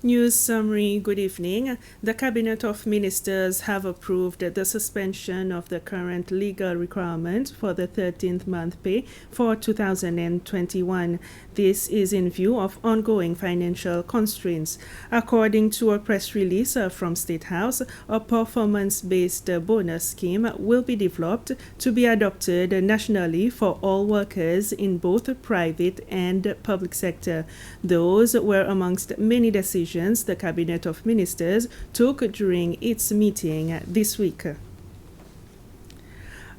News summary. Good evening. The Cabinet of Ministers have approved the suspension of the current legal requirement for the 13th month pay for 2021. This is in view of ongoing financial constraints. According to a press release from State House, a performance-based bonus scheme will be developed to be adopted nationally for all workers in both private and public sector. Those were amongst many decisions the Cabinet of Ministers took during its meeting this week.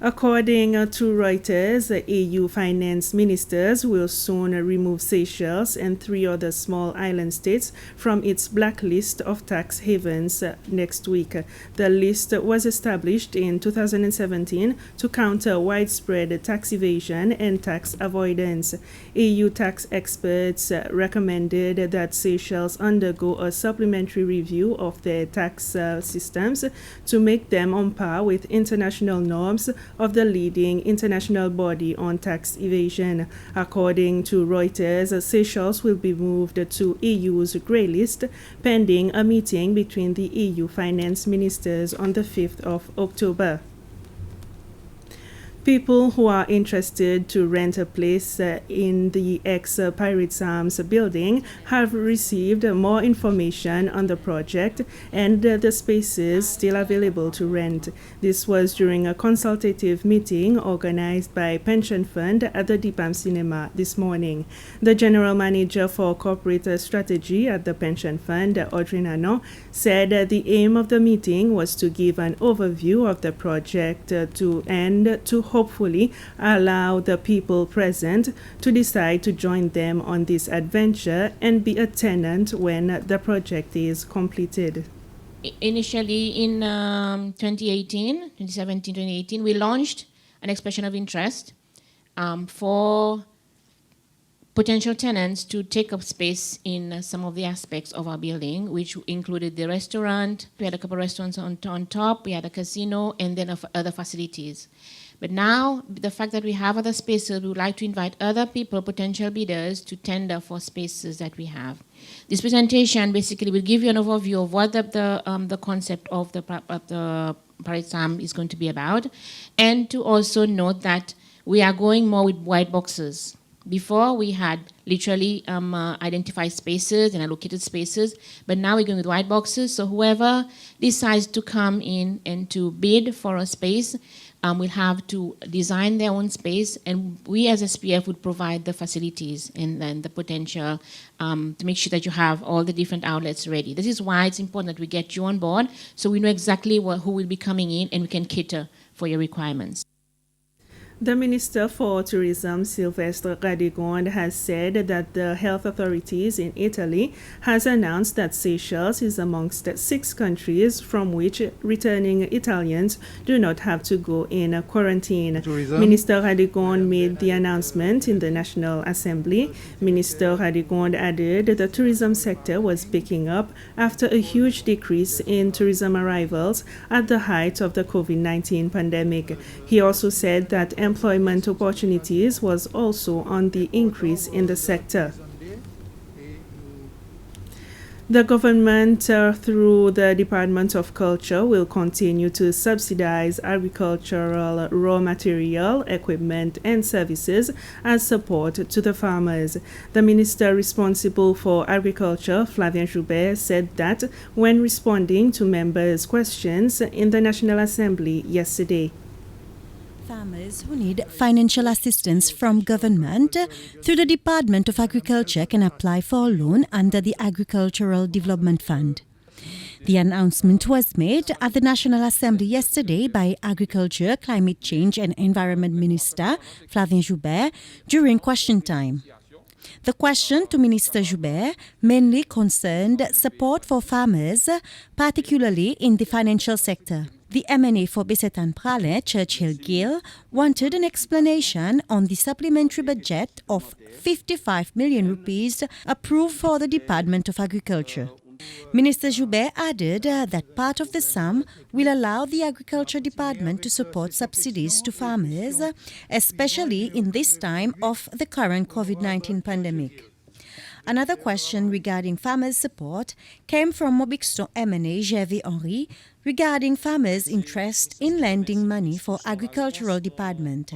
According to Reuters, EU finance ministers will soon remove Seychelles and 3 other small island states from its blacklist of tax havens next week. The list was established in 2017 to counter widespread tax evasion and tax avoidance. EU tax experts recommended that Seychelles undergo a supplementary review of their tax systems to make them on par with international norms of the leading international body on tax evasion. According to Reuters, Seychelles will be moved to EU's grey list pending a meeting between the EU finance ministers on the 5th of October. People who are interested to rent a place in the ExPirates building have received more information on the project and the spaces still available to rent. This was during a consultative meeting organized by Pension Fund at the Deepam Cinema this morning. The General Manager for Corporate Strategy at the Pension Fund, Audrey Nanon, said the aim of the meeting was to give an overview of the project to hopefully allow the people present to decide to join them on this adventure and be a tenant when the project is completed. Initially in 2018, we launched an expression of interest for potential tenants to take up space in some of the aspects of our building, which included the restaurant. We had a couple of restaurants on top, we had a casino, and then other facilities. But now, the fact that we have other spaces, we would like to invite other people, potential bidders, to tender for spaces that we have. This presentation basically will give you an overview of what the concept of the Parisam is going to be about, and to also note that we are going more with white boxes. Before, we had literally identified spaces and allocated spaces, but now we're going with white boxes, so whoever decides to come in and to bid for a space will have to design their own space, and we as SPF would provide the facilities and then the potential to make sure that you have all the different outlets ready. This is why it's important that we get you on board so we know exactly who will be coming in and we can cater for your requirements. The Minister for Tourism, Sylvestre Radigonde, has said that the health authorities in Italy has announced that Seychelles is amongst 6 countries from which returning Italians do not have to go in quarantine. Tourism. Minister Radigonde made the announcement in the National Assembly. Minister Radigonde added the tourism sector was picking up after a huge decrease in tourism arrivals at the height of the COVID-19 pandemic. He also said that employment opportunities was also on the increase in the sector. The government, through the Department of Culture, will continue to subsidize agricultural raw material, equipment, and services as support to the farmers. The minister responsible for agriculture, Flavien Joubert, said that when responding to members' questions in the National Assembly yesterday. Farmers who need financial assistance from government through the Department of Agriculture can apply for a loan under the Agricultural Development Fund. The announcement was made at the National Assembly yesterday by Agriculture, Climate Change and Environment Minister Flavien Joubert during question time. The question to Minister Joubert mainly concerned support for farmers, particularly in the financial sector. The MNA for Besetan Prale, Churchill Gill, wanted an explanation on the supplementary budget of 55 million rupees approved for the Department of Agriculture. Minister Joubert added that part of the sum will allow the Agriculture Department to support subsidies to farmers, especially in this time of the current COVID-19 pandemic. Another question regarding farmers' support came from Mobixton MNA Gervais Henry regarding farmers' interest in lending money for agricultural department.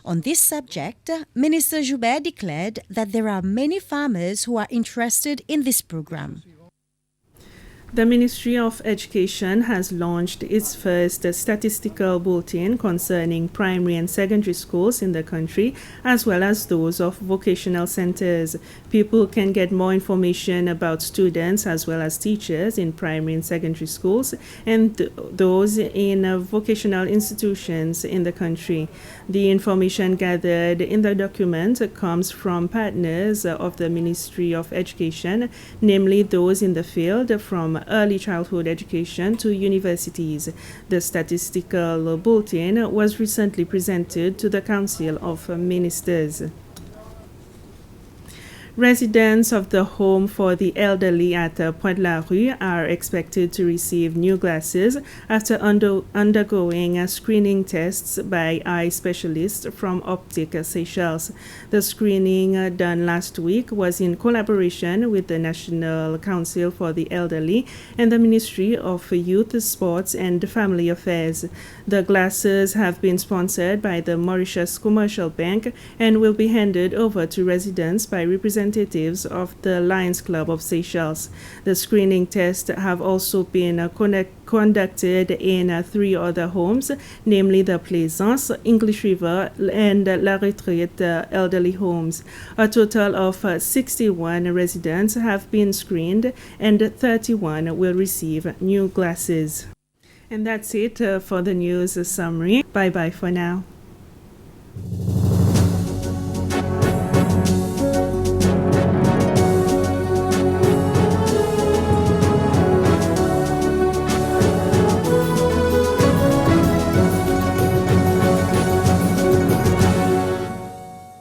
On this subject, Minister Joubert declared that there are many farmers who are interested in this program. The Ministry of Education has launched its first statistical bulletin concerning primary and secondary schools in the country, as well as those of vocational centers. People can get more information about students as well as teachers in primary and secondary schools and those in vocational institutions in the country. The information gathered in the document comes from partners of the Ministry of Education, namely those in the field from early childhood education to universities. The statistical bulletin was recently presented to the Council of Ministers. Residents of the Home for the Elderly at Pointe-la-Rue are expected to receive new glasses after undergoing screening tests by eye specialists from Optic Seychelles. The screening done last week was in collaboration with the National Council for the Elderly and the Ministry of Youth, Sports and Family Affairs. The glasses have been sponsored by the Mauritius Commercial Bank and will be handed over to residents by representatives of the Lions Club of Seychelles. The screening tests have also been conducted in 3 other homes, namely the Plaisance, English River, and La Retraite elderly homes. A total of 61 residents have been screened and 31 will receive new glasses. And that's it for the news summary. Bye-bye for now.